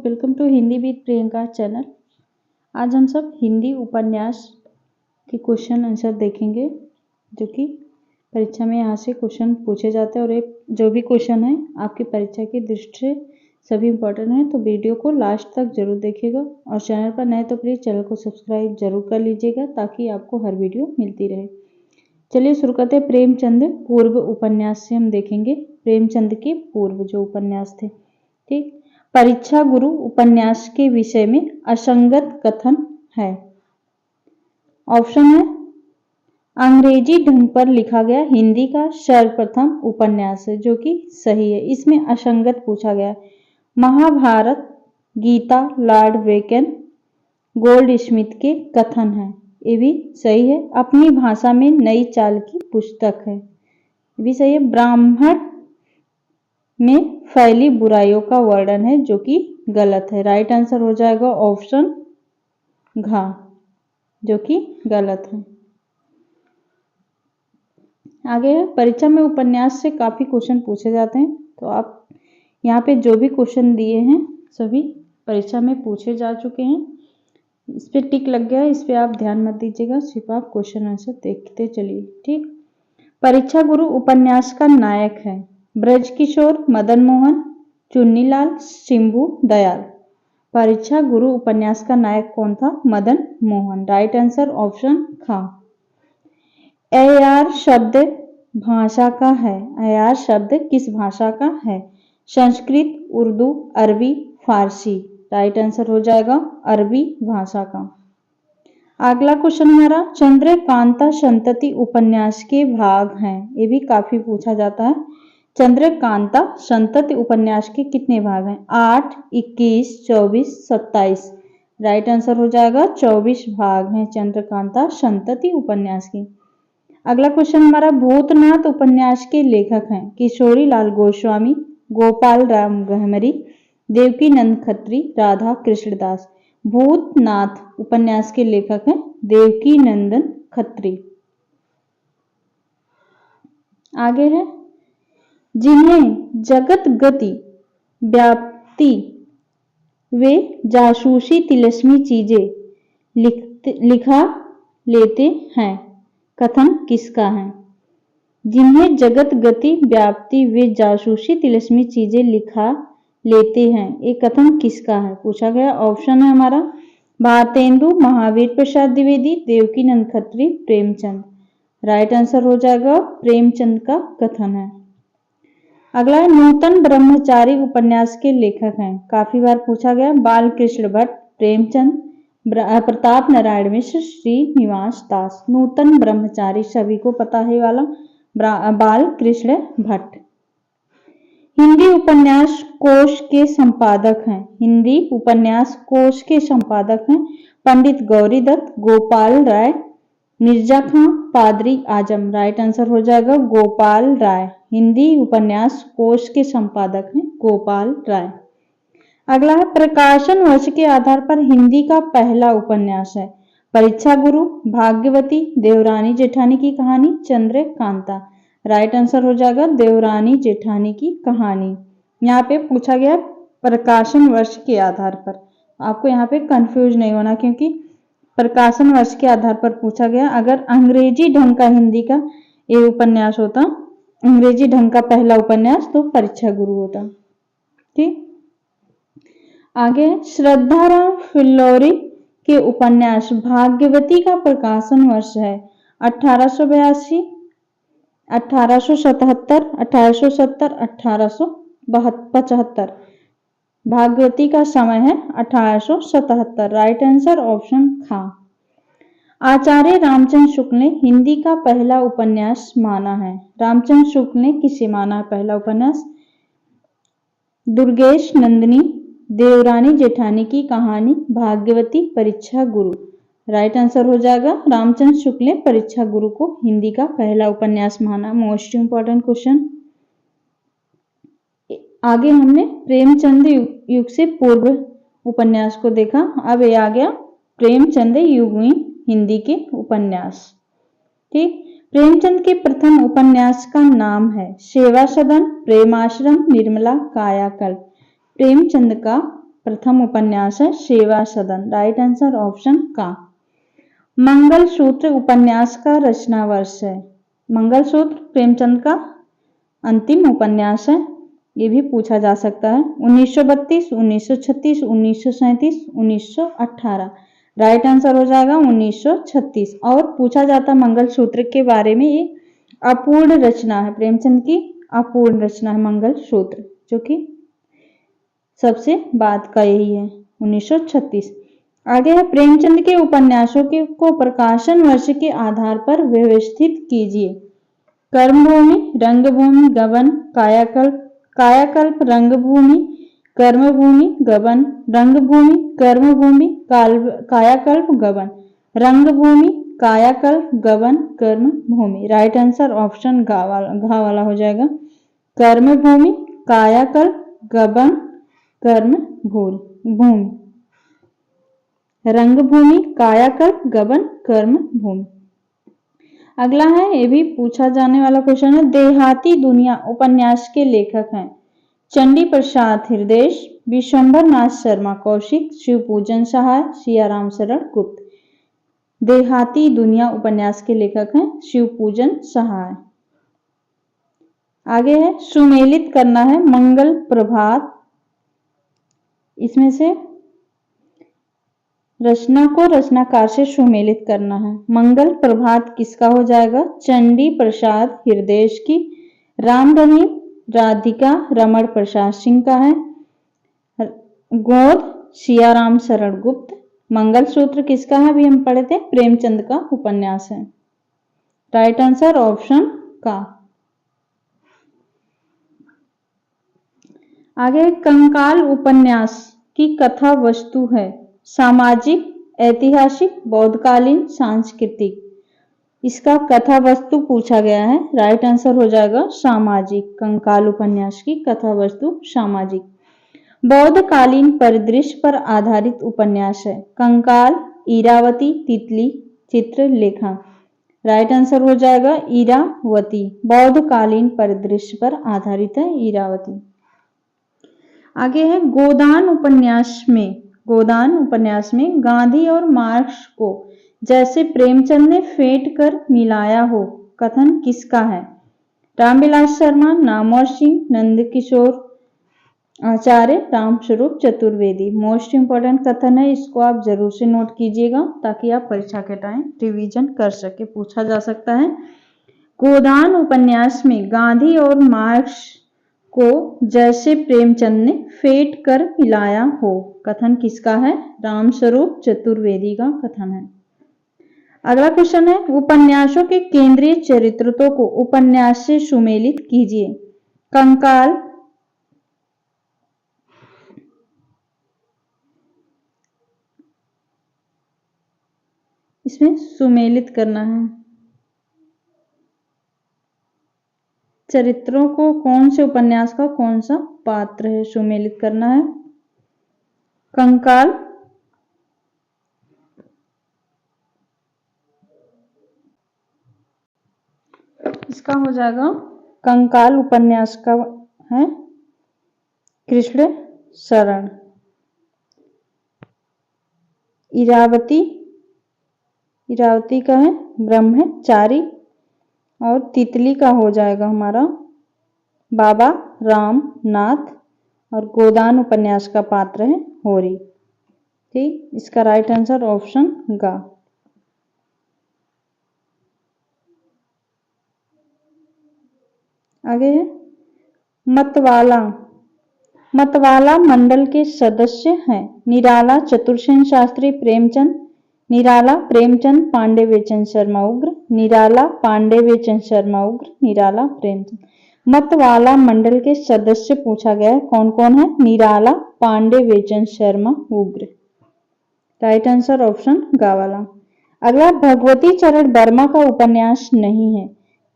Welcome to Hindi with Priyanka channel. आज हम सब हिंदी उपन्यास के क्वेश्चन आंसर देखेंगे, जो कि परीक्षा में यहाँ से क्वेश्चन पूछे जाते हैं। और एक जो भी क्वेश्चन है आपकी परीक्षा की दृष्टि से सभी इम्पोर्टेंट है, तो वीडियो को लास्ट तक जरूर देखिएगा। और चैनल पर नए तो प्लीज़ चैनल को सब्सक्राइब जरूर कर लीजिएगा, ताकि आपको हर वीडियो मिलती रहे। चलिए शुरू करते हैं। प्रेमचंद पूर्व उपन्यास से हम देखेंगे प्रेमचंद के पूर्व जो उपन्यास थे। ठीक, परीक्षा गुरु उपन्यास के विषय में असंगत कथन है। ऑप्शन है अंग्रेजी ढंग पर लिखा गया हिंदी का सर्वप्रथम उपन्यास है, जो कि सही है। इसमें असंगत पूछा गया Mahabharata, Gita, Lord Bacon, Goldsmith के कथन है, ये भी सही है। अपनी भाषा में नई चाल की पुस्तक है, ये भी सही है। ब्राह्मण में फैली बुराइयों का वर्णन है, जो कि गलत है। राइट आंसर हो जाएगा ऑप्शन घ, जो कि गलत है। आगे है, परीक्षा में उपन्यास से काफी क्वेश्चन पूछे जाते हैं, तो आप यहाँ पे जो भी क्वेश्चन दिए हैं सभी परीक्षा में पूछे जा चुके हैं। इस पे टिक लग गया है, इस पे आप ध्यान मत दीजिएगा, सिर्फ आप क्वेश्चन आंसर देखते चलिए। ठीक, परीक्षा गुरु उपन्यास का नायक है ब्रजकिशोर, मदन मोहन, चुन्नीलाल, शिंबू दयाल। परीक्षा गुरु उपन्यास का नायक कौन था? Madan Mohan. Right answer option ख। अयार शब्द भाषा का है। अयार शब्द किस भाषा का है? संस्कृत, उर्दू, अरबी, फारसी। राइट आंसर हो जाएगा अरबी भाषा का। अगला क्वेश्चन हमारा चंद्रकांता संतति उपन्यास के भाग हैं, ये भी काफी पूछा जाता है। चंद्रकांता संतति उपन्यास के कितने भाग हैं? 8, 21, 24, 27। राइट आंसर हो जाएगा 24 भाग हैं चंद्रकांता संतति उपन्यास के। अगला क्वेश्चन हमारा भूतनाथ उपन्यास के लेखक हैं किशोरी लाल गोस्वामी, गोपाल राम गहमरी, देवकी नंद खत्री, राधा कृष्णदास। भूतनाथ उपन्यास के लेखक हैं देवकी नंदन खत्री। आगे है जिन्हें जगत गति व्याप्ति वे जासूसी तिलस्मी चीजें लिखा लेते हैं, कथन किसका है? जिन्हें जगत गति व्याप्ति वे जासूसी तिलस्मी चीजें लिखा लेते हैं, ये कथन किसका है पूछा गया। ऑप्शन है हमारा भारतेंदु, महावीर प्रसाद द्विवेदी, देवकी नंद खत्री, प्रेमचंद। राइट आंसर हो जाएगा प्रेमचंद का कथन है। अगला है नूतन ब्रह्मचारी उपन्यास के लेखक हैं, काफी बार पूछा गया बालकृष्ण भट्ट, प्रेमचंद, प्रताप नारायण मिश्र, श्रीनिवास दास। नूतन ब्रह्मचारी सभी को पता है वाला बालकृष्ण भट्ट। हिंदी उपन्यास कोश के संपादक हैं। हिंदी उपन्यास कोश के संपादक हैं पंडित गौरी दत्त, गोपाल राय, मिर्जा खां, पादरी आजम। राइट आंसर हो जाएगा गोपाल राय। हिंदी उपन्यास कोश के संपादक हैं गोपाल राय। अगला है प्रकाशन वर्ष के आधार पर हिंदी का पहला उपन्यास है परीक्षा गुरु, भाग्यवती, देवरानी जेठानी की कहानी, चंद्रकांता। राइट आंसर हो जाएगा देवरानी जेठानी की कहानी। यहाँ पे पूछा गया प्रकाशन वर्ष के आधार पर, आपको यहाँ पे कंफ्यूज नहीं होना, क्योंकि प्रकाशन वर्ष के आधार पर पूछा गया। अगर अंग्रेजी ढंग का हिंदी का ये उपन्यास होता, अंग्रेजी ढंग का पहला उपन्यास, तो परीक्षा गुरु होता। ठीक, आगे श्रद्धाराम फिल्लोरी के उपन्यास भाग्यवती का प्रकाशन वर्ष है 1882, 1877, 1870, 1875। भाग्यवती का समय है 1877। राइट आंसर ऑप्शन खा। आचार्य रामचंद्र शुक्ल ने हिंदी का पहला उपन्यास माना है। रामचंद्र शुक्ल ने किसे माना है पहला उपन्यास? दुर्गेश नंदिनी, देवरानी जेठानी की कहानी, भाग्यवती, परीक्षा गुरु। राइट आंसर हो जाएगा रामचंद्र शुक्ल ने परीक्षा गुरु को हिंदी का पहला उपन्यास माना। Most important question. आगे हमने प्रेमचंद युग से पूर्व उपन्यास को देखा, अब ये आ गया प्रेमचंद युगीन हिंदी के उपन्यास। ठीक, प्रेमचंद के प्रथम उपन्यास का नाम है सेवा सदन, प्रेमाश्रम, निर्मला, कायाकल्प। प्रेमचंद का प्रथम उपन्यास है सेवा सदन। राइट आंसर ऑप्शन का। मंगलसूत्र उपन्यास का रचना वर्ष है। मंगलसूत्र प्रेमचंद का अंतिम उपन्यास है, ये भी पूछा जा सकता है। 1932, 1936, 1937, 1918। राइट आंसर हो जाएगा 1936। और पूछा जाता मंगलसूत्र के बारे में, ये अपूर्ण रचना है, प्रेमचंद की अपूर्ण रचना है मंगलसूत्र, जो कि सबसे बाद का यही है 1936। आगे है प्रेमचंद के उपन्यासों के को प्रकाशन वर्ष के आधार पर व्यवस्थित कीजिए। कर्मभूमि, रंगभूमि, गबन, कायाकल्प, कायाकल्प, रंगभूमि, कर्मभूमि, गबन, रंगभूमि, कर्मभूमि, कायाकल्प, गबन, रंगभूमि, कायाकल्प, गबन, कर्मभूमि। राइट आंसर ऑप्शन घा वाला हो जाएगा। कर्मभूमि, कायाकल्प, गबन, कर्मभूमि, रंगभूमि, कायाकल्प, गबन, कर्मभूमि। अगला है, ये भी पूछा जाने वाला क्वेश्चन है। देहाती दुनिया उपन्यास के लेखक हैं चंडी प्रसाद हृदयेश, विश्वंभर नाथ शर्मा कौशिक, शिवपूजन सहाय, सियाराम शरण गुप्त। देहाती दुनिया उपन्यास के लेखक हैं शिवपूजन सहाय। आगे है सुमेलित करना है मंगल प्रभात। इसमें से रचना को रचनाकार से सुमेलित करना है। मंगल प्रभात किसका हो जाएगा? चंडी प्रसाद हृदयेश की। राम रहीम राधिका रमण प्रसाद सिंह का है। गोद सियाराम शरण गुप्त। मंगलसूत्र किसका है? अभी हम पढ़े थे, प्रेमचंद का उपन्यास है। राइट आंसर ऑप्शन का। आगे कंकाल उपन्यास की कथा वस्तु है सामाजिक, ऐतिहासिक, बौद्धकालीन, सांस्कृतिक। इसका कथा वस्तु पूछा गया है। राइट आंसर हो जाएगा सामाजिक। कंकाल उपन्यास की कथा वस्तु सामाजिक। बौद्धकालीन परिदृश्य पर आधारित उपन्यास है। कंकाल, इरावती, तितली, चित्रलेखा। राइट आंसर हो जाएगा इरावती। बौद्धकालीन परिदृश्य पर आधारित है इरावती। आगे है गोदान उपन्यास में गांधी और मार्क्स को जैसे प्रेमचंद ने फेंट कर मिलाया हो, कथन किसका है? रामविलास शर्मा, नामवर सिंह, नंदकिशोर आचार्य, रामस्वरूप चतुर्वेदी। मोस्ट इंपॉर्टेंट कथन है, इसको आप जरूर से नोट कीजिएगा ताकि आप परीक्षा के टाइम रिवीजन कर सके, पूछा जा सकता है। गोदान उपन्यास में गांधी और मार्क्स को जैसे प्रेमचंद ने फेंट कर मिलाया हो, कथन किसका है? रामस्वरूप चतुर्वेदी का कथन है। अगला क्वेश्चन है उपन्यासों के केंद्रीय चरित्रों को उपन्यास से सुमेलित कीजिए। कंकाल, इसमें सुमेलित करना है चरित्रों को, कौन से उपन्यास का कौन सा पात्र है, सुमेलित करना है। कंकाल, इसका हो जाएगा कंकाल उपन्यास का है कृष्ण शरण। इरावती का है ब्रह्मचारी। और तितली का हो जाएगा हमारा बाबा रामनाथ। और गोदान उपन्यास का पात्र है होरी। ठीक, इसका राइट आंसर ऑप्शन गा। आगे है मतवाला मंडल के सदस्य हैं निराला, चतुरसेन शास्त्री, प्रेमचंद। निराला, प्रेमचंद, पांडे बेचन शर्मा उग्र। निराला, पांडे बेचन शर्मा उग्र। निराला, प्रेमचंद। मतवाला मंडल के सदस्य पूछा गया है, कौन कौन है? निराला, पांडे बेचन शर्मा उग्र। राइट आंसर ऑप्शन गा वाला। अगला भगवती चरण वर्मा का उपन्यास नहीं है।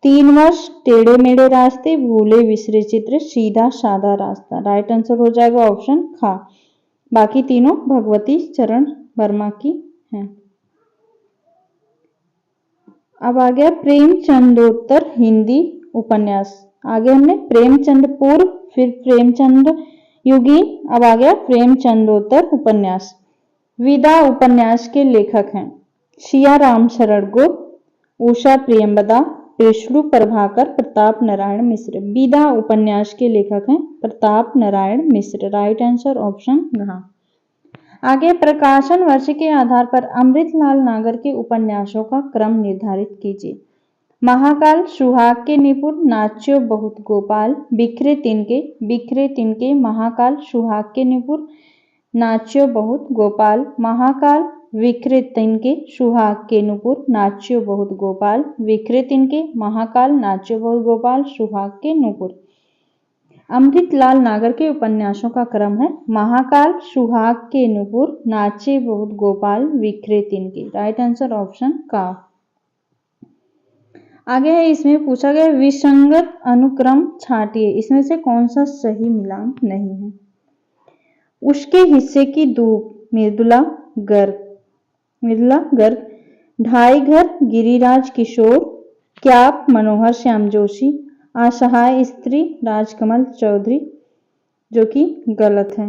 3 वर्ष, टेढ़े मेढ़े रास्ते, भूले बिसरे चित्र, सीधा साधा रास्ता। राइट आंसर हो जाएगा ऑप्शन खा। बाकी तीनों भगवती चरण वर्मा की हैं। अब आ गया प्रेमचंदोत्तर हिंदी उपन्यास। आगे हमने प्रेमचंद पूर्व, फिर प्रेमचंद युगीन। अब आ गया प्रेमचंदोत्तर उपन्यास। विदा उपन्यास के लेखक हैं सिया राम शरण गुप्त, उषा प्रियंवदा, विष्णु प्रभाकर, प्रताप नारायण मिश्र। विदा उपन्यास के लेखक हैं Pratap Narayan Mishra. Right answer option घ। आगे प्रकाशन वर्ष के आधार पर अमृतलाल नागर के उपन्यासों का क्रम निर्धारित कीजिए। महाकाल, सुहाग के निपुण, नाच्यो बहुत गोपाल, बिखरे तिनके, महाकाल, सुहाग के निपुण, नाच्यो बहुत गोपाल, महाकाल, बिखरे तिनके, सुहाग के नुपुर, नाच्यो बहुत गोपाल, बिखरे तिनके, महाकाल, नाच्यो बहुत गोपाल, सुहाग के नुपुर। अमृतलाल नागर के उपन्यासों का क्रम है महाकाल, सुहाग के नुपुर, नाचे बहुत गोपाल, बिखरे तिनके। राइट आंसर ऑप्शन का। आगे है, इसमें पूछा गया विसंगत अनुक्रम छांटिए, इसमें से कौन सा सही मिलान नहीं है। उसके हिस्से की धूप, मृदुला गर्ग, ढाई घर, गिरिराज किशोर, क्याप, मनोहर श्याम जोशी, असहाय स्त्री, राजकमल चौधरी, जो कि गलत है।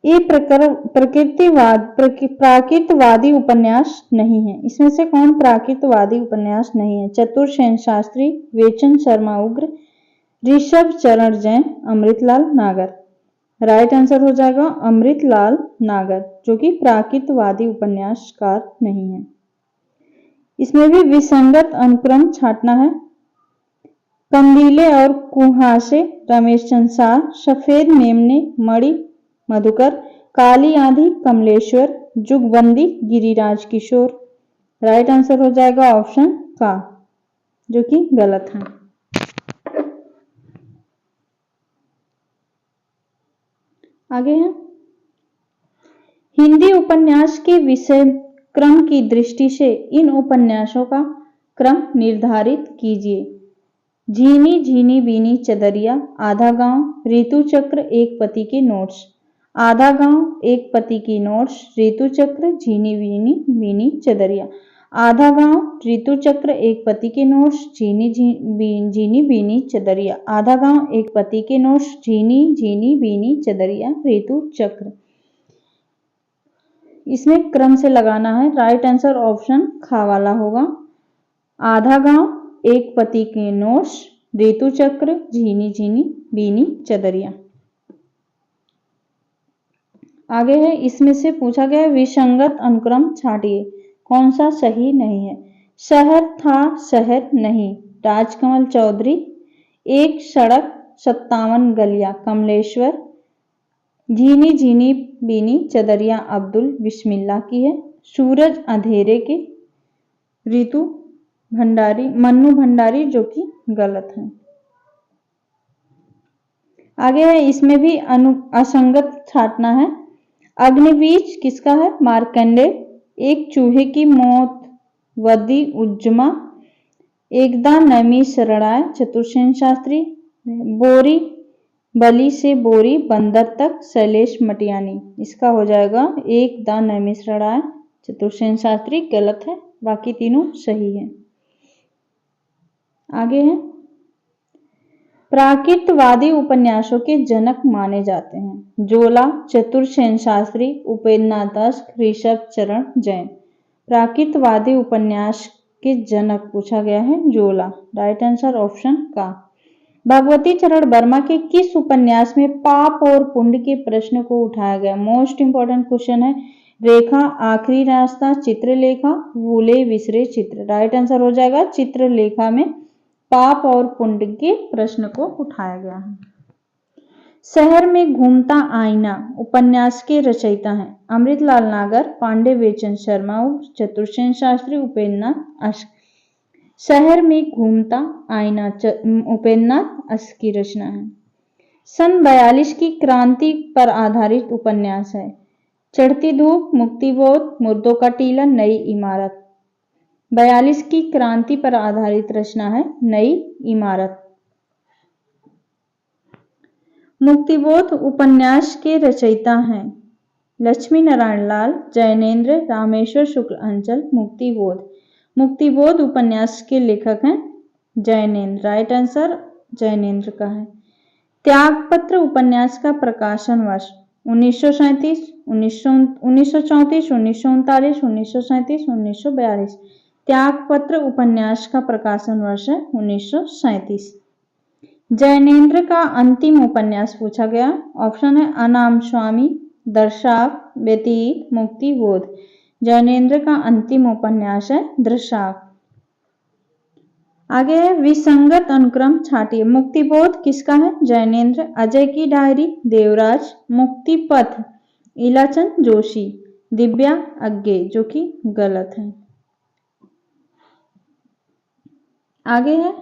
ये प्राकृतवादी उपन्यास नहीं है। इसमें से कौन प्राकृतवादी उपन्यास नहीं है। चतुर सेन शास्त्री, वेचन शर्मा उग्र, ऋषभ चरण जैन, अमृतलाल नागर। राइट आंसर हो जाएगा अमृतलाल नागर, जो कि प्राकृतवादी उपन्यासकार नहीं है। इसमें भी विसंगत अनुक्रम छांटना है। कंदीले और कुहासे, रमेश चंद्र शाह, सफेद मेमने, मणि मधुकर, काली आंधी, कमलेश्वर, जुगबंदी, गिरिराज किशोर। राइट आंसर हो जाएगा ऑप्शन का, जो कि गलत है। आगे है, हिंदी उपन्यास के विषय क्रम की दृष्टि से इन उपन्यासों का क्रम निर्धारित कीजिए। झीनी झीनी बीनी चदरिया, आधा गांव, ऋतु चक्र, एक पति के नोट्स। आधा गांव, एक पति की नोट्स, ऋतु चक्र, झीनी बीनी बीनी चदरिया। आधा गांव, ऋतु चक्र, एक पति के नोट्स, झीनी बीनी चदरिया। आधा गांव, एक पति के नोट्स, झीनी झीनी बीनी चदरिया, ऋतु चक्र। इसमें क्रम से लगाना है। राइट आंसर ऑप्शन खा वाला होगा। आधा गांव, एक पति के नोट्स, ऋतु चक्र, झीनी झीनी बीनी चदरिया। आगे है, इसमें से पूछा गया विसंगत अनुक्रम छांटिए, कौन सा सही नहीं है। शहर था शहर नहीं, राजकमल चौधरी। एक सड़क 57 गलियां, कमलेश्वर। झीनी झीनी बीनी चदरिया, अब्दुल बिस्मिल्लाह की है। सूरज अंधेरे के, मन्नू भंडारी, जो कि गलत है। आगे है, इसमें भी असंगत छांटना है। अग्निबीज किसका है, मार्कंडे। एक चूहे की मौत, वदी उज्जमा। एकदा नैमी शरणाय, चतुर्सेन शास्त्री। बोरी, बली से बोरी बंदर तक, शैलेश मटियानी। इसका हो जाएगा एक दा नैमी शरणाय, चतुर्सेन शास्त्री। गलत है, बाकी तीनों सही है। आगे है, प्राकृतवादी उपन्यासों के जनक माने जाते हैं। जोला, चतुर्सेन शास्त्री, उपेन्द्रनाथ दास, ऋषभ चरण जैन। प्राकृतवादी उपन्यास के जनक पूछा गया है जोला। राइट आंसर ऑप्शन का। भगवती चरण वर्मा के किस उपन्यास में पाप और पुण्य के प्रश्न को उठाया गया। मोस्ट इंपॉर्टेंट क्वेश्चन है। रेखा, आखिरी रास्ता, चित्रलेखा, भूले बिसरे चित्र। राइट आंसर हो जाएगा चित्रलेखा में पाप और पुण्य के प्रश्न को उठाया गया है। शहर में घूमता आईना उपन्यास के रचयिता हैं अमृतलाल नागर, पांडे बेचन शर्मा, चतुर्सेन शास्त्री, उपेन्द्रनाथ अश्क। शहर में घूमता आईना उपेन्द्रनाथ अश्क की रचना है। सन 42 की क्रांति पर आधारित उपन्यास है। चढ़ती धूप, मुक्तिबोध, मुर्दों का टीला, नई इमारत। 42 की क्रांति पर आधारित रचना है नई इमारत। मुक्तिबोध उपन्यास के रचयिता हैं लक्ष्मी नारायण लाल, जैनेन्द्र, रामेश्वर शुक्ल अंचल। मुक्तिबोध उपन्यास के लेखक हैं जैनेन्द्र। राइट आंसर जैनेन्द्र का है। त्यागपत्र उपन्यास का प्रकाशन वर्ष 1937, 1934, 1939, 1937, 1942। त्यागपत्र उपन्यास का प्रकाशन वर्ष है 1937। जैनेन्द्र का अंतिम उपन्यास पूछा गया। ऑप्शन है अनाम स्वामी, दर्शाक, व्यतीत, मुक्ति बोध। जैनेन्द्र का अंतिम उपन्यास है दर्शाक। आगे है विसंगत अनुक्रम छाटिए। मुक्तिबोध किसका है? जैनेन्द्र। अजय की डायरी, देवराज। मुक्ति पथ, इलाचंद जोशी। दिव्या अज्ञे, जो कि गलत है। आगे है,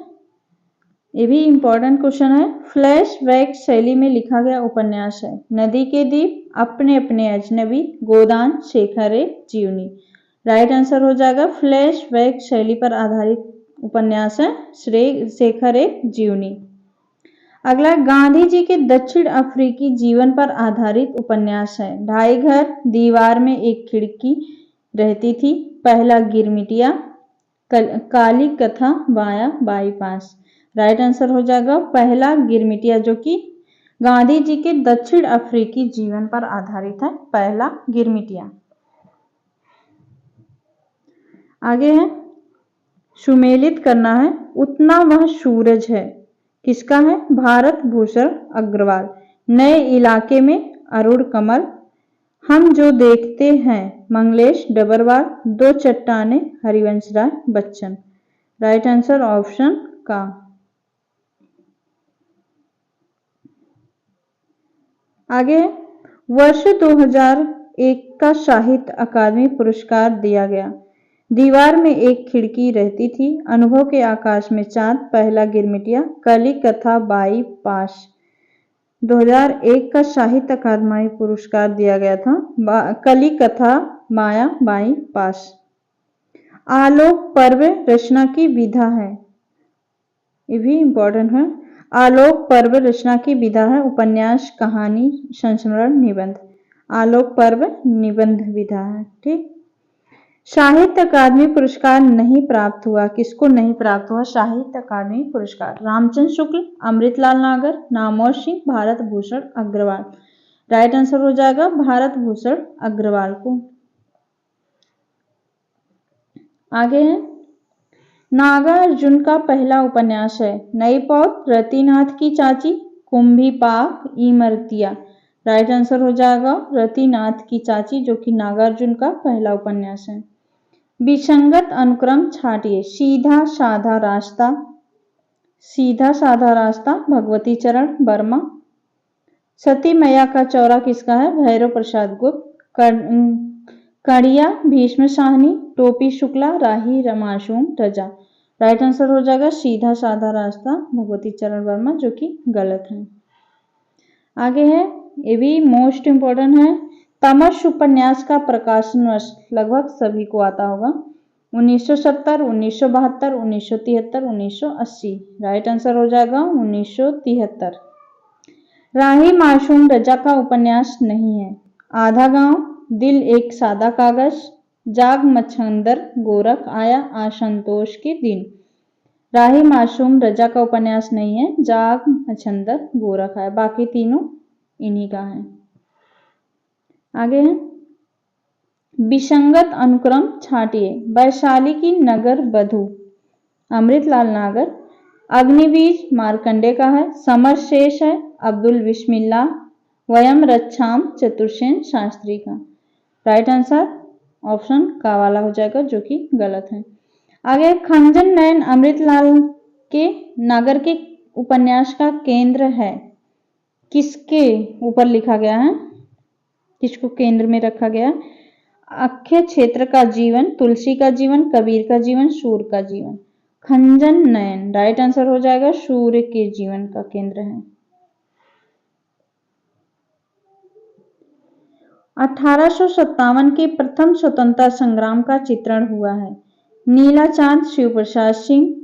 ये भी इंपॉर्टेंट क्वेश्चन है। फ्लैशबैक शैली में लिखा गया उपन्यास है। नदी के दीप, अपने अपने अजनबी, गोदान, शेखर जीवनी। राइट आंसर हो जाएगा फ्लैशबैक शैली पर आधारित उपन्यास है शेखर जीवनी। अगला गांधी जी के दक्षिण अफ्रीकी जीवन पर आधारित उपन्यास है। ढाई घर, दीवार में एक खिड़की रहती थी, पहला गिरमिटिया, काली कथा, बाया बाईपास। राइट आंसर हो जाएगा पहला गिरमिटिया, जो कि गांधी जी के दक्षिण अफ्रीकी जीवन पर आधारित है। पहला गिरमिटिया। आगे है सुमेलित करना है। उतना वह सूरज है, किसका है? भारत भूषण अग्रवाल। नए इलाके में अरुण कमल। हम जो देखते हैं, मंगलेश डबरवाल। दो चट्टाने, Harivansh Rai Bachchan. Right answer option का। आगे वर्ष 2001 का साहित्य अकादमी पुरस्कार दिया गया। दीवार में एक खिड़की रहती थी, अनुभव के आकाश में चांद, पहला गिरमिटिया, कली कथा, बाई पास। 2001 का साहित्य अकादमी पुरस्कार दिया गया था। कली कथा, माया बाई पास। आलोक पर्व रचना की विधा है। ये भी इंपॉर्टेंट है। आलोक पर्व रचना की विधा है उपन्यास, कहानी, संस्मरण, निबंध। आलोक पर्व निबंध विधा है। ठीक। साहित्य अकादमी पुरस्कार नहीं प्राप्त हुआ। किसको नहीं प्राप्त हुआ साहित्य अकादमी पुरस्कार? रामचंद्र शुक्ल, अमृतलाल नागर, नामवर सिंह, भारत भूषण अग्रवाल। राइट आंसर हो जाएगा भारत भूषण अग्रवाल को। आगे है नागार्जुन का पहला उपन्यास है। नई पौध, रतिनाथ की चाची, कुंभी पाक, इमरतिया। राइट आंसर हो जाएगा रतिनाथ की चाची, जो कि नागार्जुन का पहला उपन्यास है। विसंगत अनुक्रम छाटिए। सीधा साधा रास्ता, सीधा साधा रास्ता, भगवती चरण वर्मा। सती मैया का चौरा किसका है? भैरव प्रसाद गुप्त। कड़िया, भीष्म साहनी, टोपी शुक्ला, राही मासूम रजा। राइट आंसर हो जाएगा सीधा साधा रास्ता, भगवती चरण वर्मा, जो कि गलत है। आगे है, ये भी मोस्ट इंपॉर्टेंट है। तमस उपन्यास का प्रकाशन वर्ष लगभग सभी को आता होगा। 1970, 1972, 1973, 1980। राइट आंसर हो जाएगा 1973। राही मासूम रजा का उपन्यास नहीं है। आधा गांव, दिल एक सादा कागज, जाग मच्छंदर, गोरख आया, असंतोष के दिन। राही मासूम रजा का उपन्यास नहीं है। जाग मच्छंदर, गोरख आया, बाकी तीनों इन्हीं का है। आगे है विसंगत अनुक्रम छाटिए। वैशाली की नगर बधू, अमृतलाल नागर। अग्निबीज मार्कंडे का है। समर शेष है, अब्दुल बिस्मिल्लाह। वयम रक्षाम, चतुर्सेन शास्त्री का। राइट आंसर ऑप्शन का वाला हो जाएगा, जो कि गलत है। आगे खंजन नयन अमृतलाल के नागर के उपन्यास का केंद्र है। किसके ऊपर लिखा गया है? किसको केंद्र में रखा गया? अक्षय क्षेत्र का जीवन, तुलसी का जीवन, कबीर का जीवन, सूर्य का जीवन। खंजन नयन राइट आंसर हो जाएगा, सूर्य के जीवन का केंद्र है। 1857 के प्रथम स्वतंत्रता संग्राम का चित्रण हुआ है। नीला चांद, शिव प्रसाद सिंह।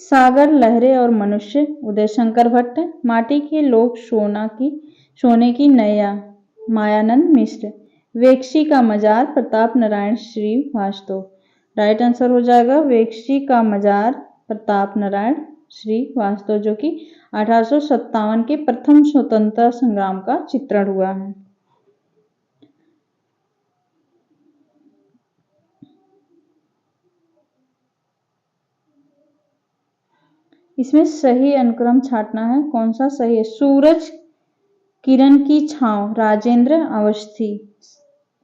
सागर, लहरें और मनुष्य, उदय शंकर भट्ट। माटी के लोग, सोने की नैया, मायानंद मिश्र। वेक्सी का मजार, प्रताप नारायण श्रीवास्तव। राइट आंसर हो जाएगा वेक्सी का मजार, प्रताप नारायण श्रीवास्तव, जो कि 1857 के प्रथम स्वतंत्रता संग्राम का चित्रण हुआ है। इसमें सही अनुक्रम छांटना है। कौन सा सही है? सूरज किरण की छांव, राजेंद्र अवस्थी,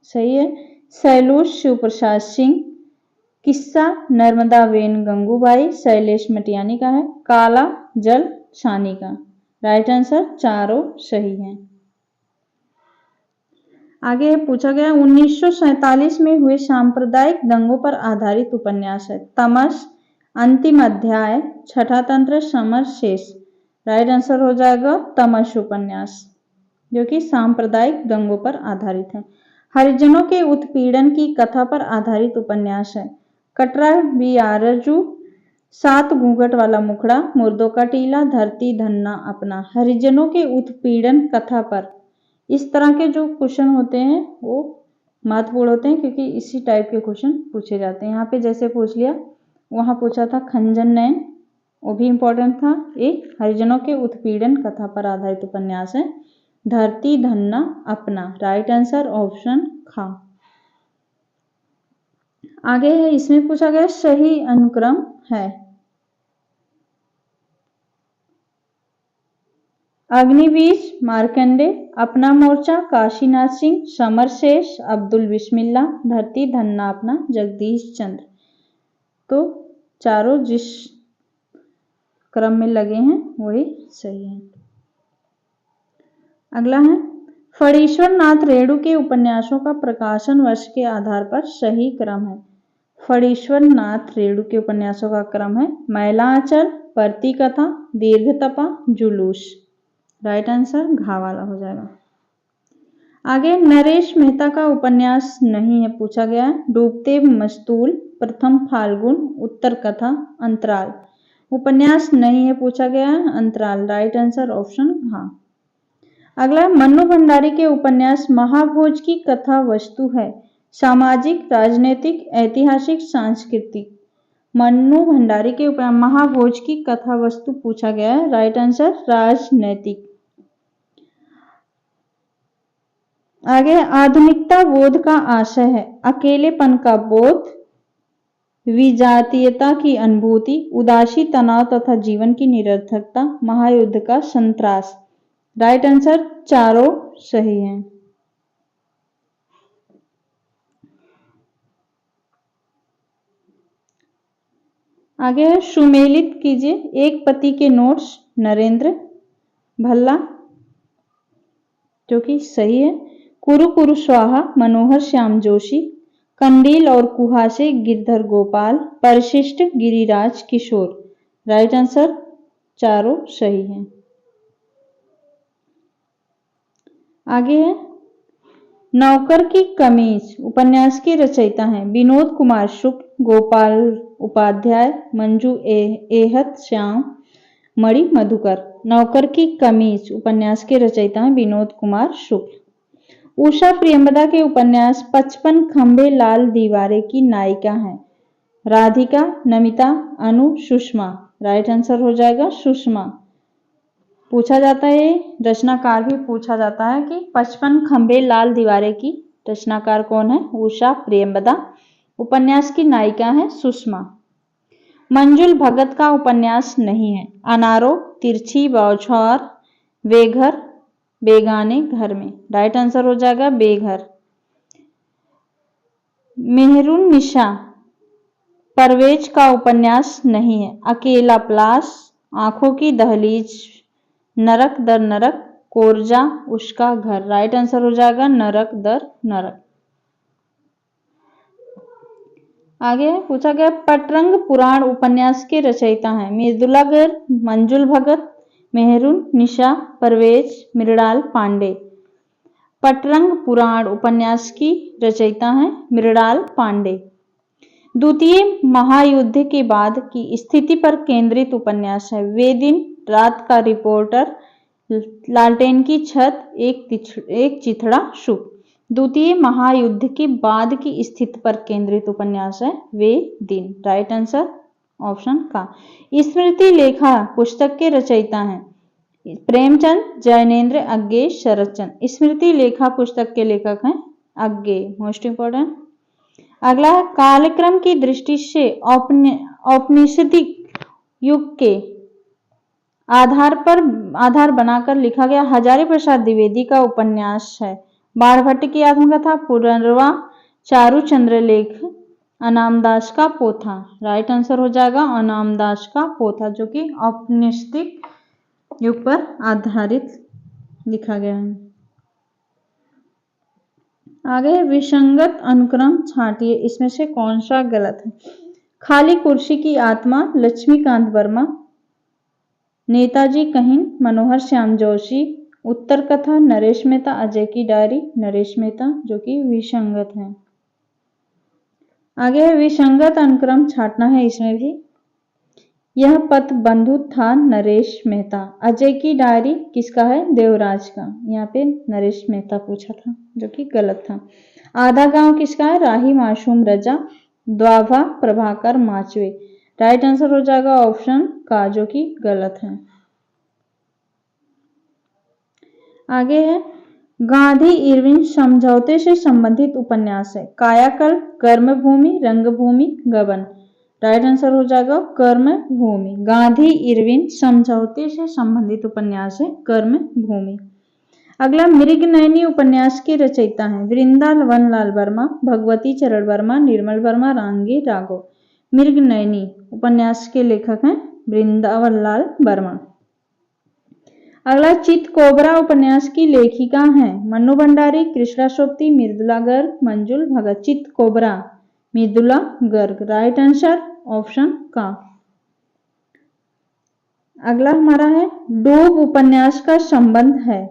सही है। सैलूस शिव प्रसाद सिंह, किस्सा नर्मदाबेन गंगूबाई, शैलेश मटियानी का है। काला जल सानी का। राइट आंसर चारों सही हैं। आगे पूछा गया 1947 में हुए सांप्रदायिक दंगों पर आधारित उपन्यास है। तमस, अंतिम अध्याय, छठा तंत्र, समर शेष। राइट आंसर हो जाएगा तमस उपन्यास, जो कि सांप्रदायिक दंगों पर आधारित है। हरिजनों के उत्पीड़न की कथा पर आधारित उपन्यास है। कटरा बियारजू, सात घूंघट वाला मुखड़ा, मुर्दों का टीला, धरती धन्ना अपना। हरिजनों के उत्पीड़न कथा पर इस तरह के जो क्वेश्चन होते हैं वो महत्वपूर्ण होते हैं, क्योंकि इसी टाइप के क्वेश्चन पूछे जाते हैं। यहाँ पे जैसे पूछ लिया, वहां पूछा था खंजन नयन, वो भी इंपॉर्टेंट था। एक हरिजनों के उत्पीड़न कथा पर आधारित उपन्यास है धरती धन्ना अपना। राइट आंसर ऑप्शन खा। आगे है, इसमें पूछा गया सही अनुक्रम है। अग्निवीज मार्कंडे, अपना मोर्चा काशीनाथ सिंह, समर शेष अब्दुल बिस्मिल्ला, धरती धन्ना अपना जगदीश चंद्र। तो चारों जिस क्रम में लगे हैं वही सही है। अगला है, फणीश्वर नाथ रेणु के उपन्यासों का प्रकाशन वर्ष के आधार पर सही क्रम है। फणीश्वर नाथ रेणु के उपन्यासों का क्रम है मैला आंचल, परती कथा, दीर्घतपा, जुलूस। राइट आंसर घा वाला हो जाएगा। आगे नरेश मेहता का उपन्यास नहीं है, पूछा गया है। डूबते मस्तूल, प्रथम फाल्गुन, उत्तर कथा, अंतराल। उपन्यास नहीं है, पूछा गया है अंतराल। राइट आंसर ऑप्शन घा। अगला, मन्नू भंडारी के उपन्यास महाभोज की कथा वस्तु है सामाजिक, राजनीतिक, ऐतिहासिक, सांस्कृतिक। मन्नू भंडारी के उपन्यास महाभोज की कथा वस्तु पूछा गया है। राइट आंसर राजनैतिक। आगे, आधुनिकता बोध का आशय है अकेलेपन का बोध, विजातीयता की अनुभूति, उदासी, तनाव तथा जीवन की निरर्थकता, महायुद्ध का संत्रास। राइट आंसर चारों सही हैं। आगे है, सुमेलित कीजिए एक पति के नोट्स, नरेंद्र भल्ला, जो कि सही है। कुरु कुरु स्वाहा, मनोहर श्याम जोशी, कंडील और कुहासे, गिरधर गोपाल, परिशिष्ट, गिरिराज किशोर। राइट आंसर चारों सही हैं। आगे है, नौकर की कमीज उपन्यास के रचयिता हैं विनोद कुमार शुक्ल, गोपाल उपाध्याय, मंजू एहत, श्याम मणि मधुकर। नौकर की कमीज उपन्यास के रचयिता हैं विनोद कुमार शुक्ल। उषा प्रियंवदा के उपन्यास 55 खंबे लाल दीवारे की नायिका हैं राधिका, नमिता, अनु, सुषमा। राइट आंसर हो जाएगा सुषमा। पूछा जाता है, रचनाकार भी पूछा जाता है कि 55 खंबे लाल दीवारे की रचनाकार कौन है? उषा प्रियंवदा। उपन्यास की नायिका है सुषमा। मंजुल भगत का उपन्यास नहीं है अनारो, तिरछी बौछार, बेघर, बेगाने घर में। राइट आंसर हो जाएगा बेघर। मेहरून निशा परवेज का उपन्यास नहीं है अकेला प्लास, आंखों की दहलीज, नरक दर नरक, कोरजा, उसका घर। राइट आंसर हो जाएगा नरक दर नरक। आगे पूछा गया पटरंग पुराण उपन्यास के रचयिता हैं मृदुला गर्ग, मंजुल भगत, मेहरून निशा, परवेज, मृणाल पांडे। पटरंग पुराण उपन्यास की रचयिता हैं मृणाल पांडे। द्वितीय महायुद्ध के बाद की स्थिति पर केंद्रित उपन्यास है वे दिन, रात का रिपोर्टर, लालटेन की छत, एक चिथड़ा शुभ। द्वितीय महायुद्ध के बाद की स्थिति पर केंद्रित उपन्यास है वे दिन। राइट आंसर ऑप्शन का। स्मृति लेखा पुस्तक के रचयिता हैं प्रेमचंद, जैनेन्द्र अज्ञे, शरदचंद। स्मृति लेखा पुस्तक के लेखक हैं अज्ञे, मोस्ट इंपॉर्टेंट। अगला है कालक्रम की दृष्टि से औपनिषदिक युग के आधार बनाकर लिखा गया हजारी प्रसाद द्विवेदी का उपन्यास है बाणभट्ट की आत्मकथा, पुनर्वा, चारुचंद्र लेख, अनामदास का पोथा। राइट आंसर हो जाएगा अनामदास का पोथा, जो कि औपनिषदिक युग पर आधारित लिखा गया है। आगे विसंगत अनुक्रम छांटिए, इसमें से कौन सा गलत है। खाली कुर्सी की आत्मा लक्ष्मीकांत वर्मा, नेताजी कहीं मनोहर श्याम जोशी, उत्तर कथा नरेश मेहता, अजय की डायरी नरेश मेहता, जो कि विसंगत है। आगे विसंगत अनुक्रम छांटना है, इसमें भी यह पथ बंधु था नरेश मेहता, अजय की डायरी किसका है देवराज का, यहाँ पे नरेश मेहता पूछा था जो कि गलत था। आधा गांव किसका है राही मासूम रजा, द्वाभा प्रभाकर माचवे। राइट आंसर हो जाएगा ऑप्शन का, जो कि गलत है। आगे है गांधी इरविन समझौते से संबंधित उपन्यास है कायाकल्प, कर्मभूमि, रंगभूमि, गबन। राइट आंसर हो जाएगा कर्मभूमि। गांधी इरविन समझौते से संबंधित उपन्यास है कर्मभूमि। अगला मृगनयनी उपन्यास के रचयिता हैं वृंदावन लाल वर्मा, भगवती चरण वर्मा, निर्मल वर्मा, रांगी राघव। मृगनयनी उपन्यास के लेखक हैं वृंदावन लाल वर्मा। अगला चित कोबरा उपन्यास की लेखिका हैं मन्नू भंडारी, कृष्णा सोबती, मृदुला गर्ग, मंजुल भगत। चित cobra Mridula Garg. Right answer option का। अगला हमारा है डूब उपन्यास का संबंध है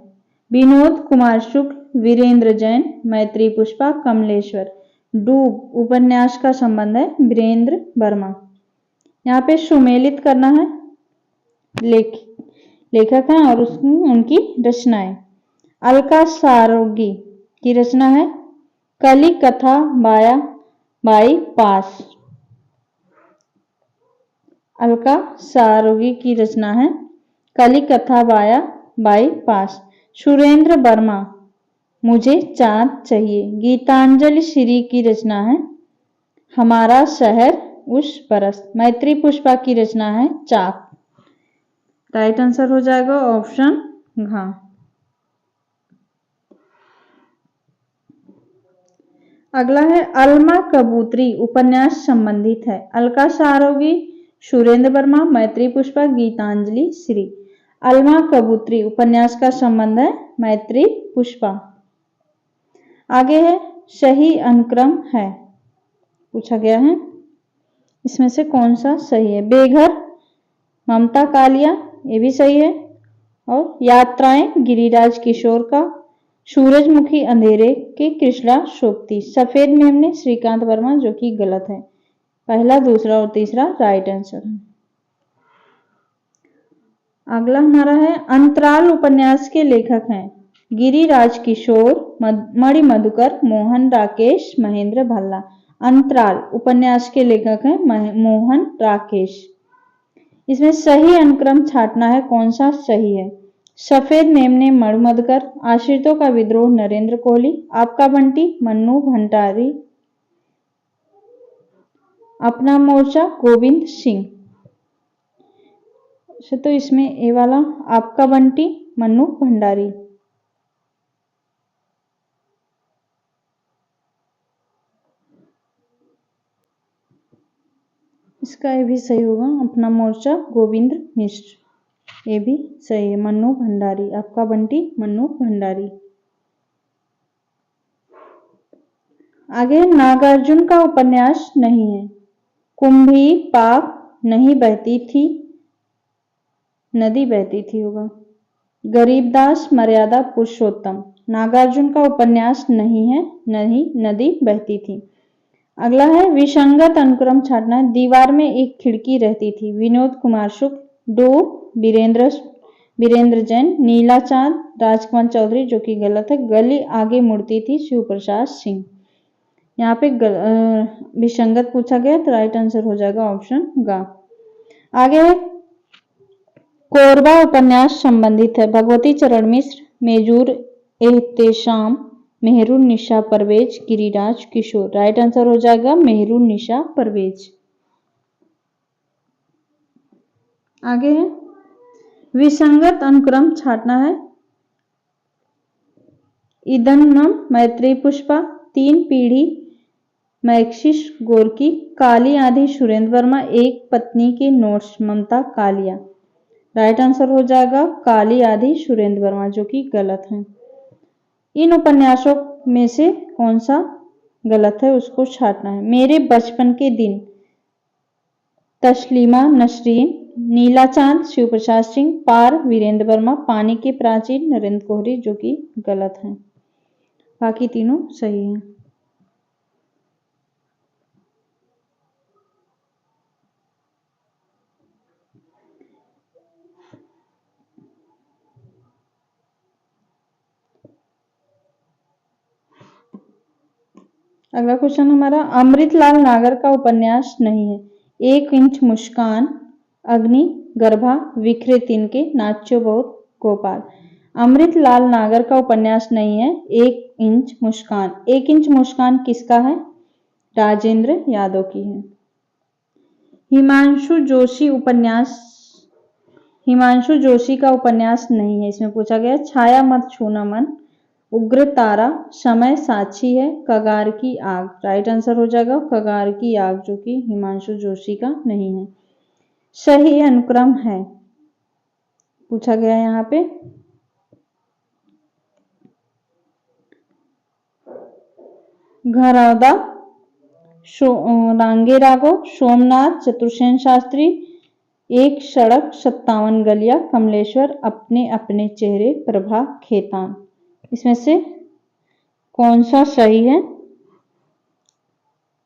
विनोद कुमार शुक्ल, वीरेंद्र जैन, मैत्री पुष्पा, कमलेश्वर। डूब उपन्यास का संबंध है वीरेंद्र वर्मा। यहाँ पे सुमेलित करना है लेखक हैं और उनकी रचनाएं। अलका सारोगी की रचना है कली कथा बाई पास। अलका सारोगी की रचना है कली कथा बाई पास। सुरेंद्र वर्मा मुझे चांद चाहिए। गीतांजलि श्री की रचना है हमारा शहर उस बरस। मैत्री पुष्पा की रचना है चाक। राइट आंसर हो जाएगा ऑप्शन घ। अगला है अलमा कबूतरी उपन्यास संबंधित है अलका सारोगी, सुरेंद्र वर्मा, मैत्री पुष्पा, गीतांजलि श्री। अलमा कबूतरी उपन्यास का संबंध है मैत्री पुष्पा। आगे है सही अनुक्रम है पूछा गया है, इसमें से कौन सा सही है। बेघर ममता कालिया, ये भी सही है। और यात्राएं गिरिराज किशोर का, सूरजमुखी अंधेरे के कृष्णा सोबती, सफेद मेमने श्रीकांत वर्मा, जो कि गलत है। पहला, दूसरा और तीसरा राइट आंसर है। अगला हमारा है अंतराल उपन्यास के लेखक हैं गिरिराज किशोर, मणि मधुकर, मोहन राकेश, महेंद्र भल्ला। अंतराल उपन्यास के लेखक हैं मोहन राकेश। इसमें सही अनुक्रम छांटना है, कौन सा सही है। सफेद मेमने मणि मधुकर, आश्रितों का विद्रोह नरेंद्र कोहली, आपका बंटी मन्नू भंडारी, अपना मोर्चा गोविंद सिंह। तो इसमें ए वाला आपका बंटी मन्नू भंडारी। इसका ये भी सही होगा, अपना मोर्चा गोविंद मिश्र, ये भी सही है। मन्नू भंडारी, आपका बंटी मन्नू भंडारी। आगे नागार्जुन का उपन्यास नहीं है कुंभी पाक नहीं बहती थी, नदी बहती थी होगा। गरीबदास मर्यादा पुरुषोत्तम, नागार्जुन का उपन्यास नहीं है, नहीं नदी बहती थी। अगला है विसंगत अनुक्रम छाटना है। दीवार में एक खिड़की रहती थी, विनोद कुमार शुक्ल, डो वीरेंद्र जैन, नीला चांद, राजकुमार चौधरी, जो कि गलत है। गली आगे मुड़ती थी, शिव प्रसाद सिंह। यहाँ पे विसंगत पूछा गया तो राइट आंसर हो जाएगा ऑप्शन गा। आगे कोरबा उपन्यास संबंधित है। भगवती चरण मिश्र, मेजूर एहतेशाम, मेहरुन निशा परवेज, गिरिराज किशोर। राइट आंसर हो जाएगा मेहरुन निशा परवेज। आगे है विसंगत अनुक्रम छाटना है। इदन्नम मैत्रेयी पुष्पा, तीन पीढ़ी मैक्सिस गोर्की, काली आधी सुरेंद्र वर्मा, एक पत्नी के नोट्स ममता कालिया। राइट आंसर हो जाएगा काली आधी सुरेंद्र वर्मा, जो कि गलत है। इन उपन्यासों में से कौन सा गलत है उसको छाटना है। मेरे बचपन के दिन, तस्लीमा नसरीन, नीला चांद शिव प्रसाद सिंह, पार वीरेंद्र वर्मा, पानी के प्राचीन नरेंद्र कोहली, जो कि गलत है। बाकी तीनों सही हैं। अगला क्वेश्चन हमारा, अमृतलाल नागर का उपन्यास नहीं है। 1 इंच मुस्कान, अग्नि गर्भा, विखरे तिनके, नाच्यो बहुत, गोपाल। अमृतलाल नागर का उपन्यास नहीं है 1 इंच मुस्कान। 1 इंच मुस्कान किसका है? राजेंद्र यादव की है। हिमांशु जोशी का उपन्यास नहीं है। इसमें पूछा गया छाया मत छूना मन, उग्र तारा, समय साक्षी है, कगार की आग। राइट आंसर हो जाएगा कगार की आग, जो कि हिमांशु जोशी का नहीं है। सही अनुक्रम है पूछा गया यहाँ पे। घरौदा, रांगे राघव, सोमनाथ, चतुर्सेन शास्त्री, एक सड़क 57 गलियां, कमलेश्वर, अपने अपने चेहरे, प्रभा खेतान। इसमें से कौन सा सही है?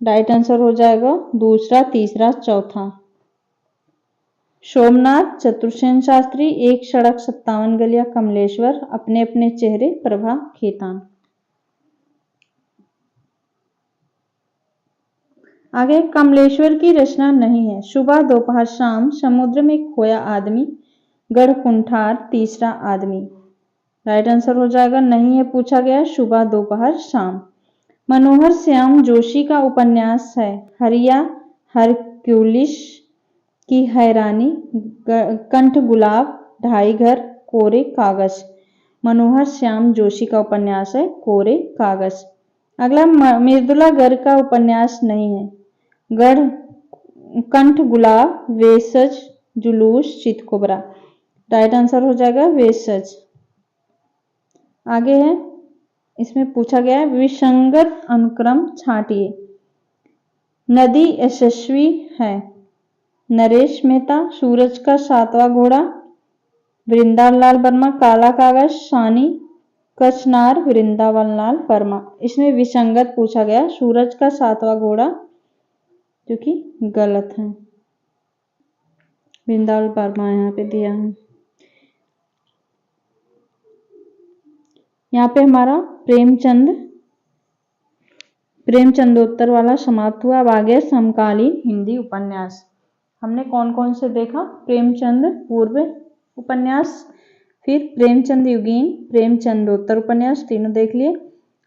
राइट आंसर हो जाएगा दूसरा, तीसरा, चौथा। सोमनाथ, चतुर्सेन शास्त्री, एक सड़क 57 गलियां, कमलेश्वर, अपने अपने चेहरे, प्रभा खेतान। आगे कमलेश्वर की रचना नहीं है। सुबह दोपहर शाम, समुद्र में खोया आदमी, गढ़ कुंठार, तीसरा आदमी। राइट आंसर हो जाएगा नहीं है पूछा गया सुबह दोपहर शाम। मनोहर श्याम जोशी का उपन्यास है हरिया हरक्यूलिस की हैरानी, कंठ गुलाब, ढाई घर, कोरे कागज। मनोहर श्याम जोशी का उपन्यास है कोरे कागज। अगला मृदुला गर्ग का उपन्यास नहीं है। गढ़, कंठ गुलाब, वेशज, जुलूस, चितकोबरा। राइट आंसर हो जाएगा वेशज। आगे है इसमें पूछा गया है विसंगत अनुक्रम छांटिए। नदी यशस्वी है, नरेश मेहता, सूरज का 7वां घोड़ा, वृंदावन लाल वर्मा, काला कागज, सानी कचनार, वृंदावन लाल वर्मा। इसमें विसंगत पूछा गया सूरज का 7वां घोड़ा, जो कि गलत है। वृंदावन वर्मा यहाँ पे दिया है। यहाँ पे हमारा प्रेमचंदोत्तर वाला समाप्त हुआ। अब आगे समकालीन हिंदी उपन्यास। हमने कौन कौन से देखा? प्रेमचंद पूर्व उपन्यास, फिर प्रेमचंद युगीन, प्रेमचंदोत्तर उपन्यास, तीनों देख लिए।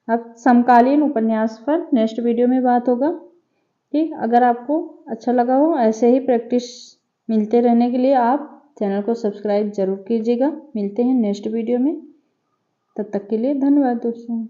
अब समकालीन उपन्यास पर नेक्स्ट वीडियो में बात होगा। ठीक, अगर आपको अच्छा लगा हो ऐसे ही प्रैक्टिस मिलते रहने के लिए आप चैनल को सब्सक्राइब जरूर कीजिएगा। मिलते हैं नेक्स्ट वीडियो में, तब तक के लिए धन्यवाद दोस्तों।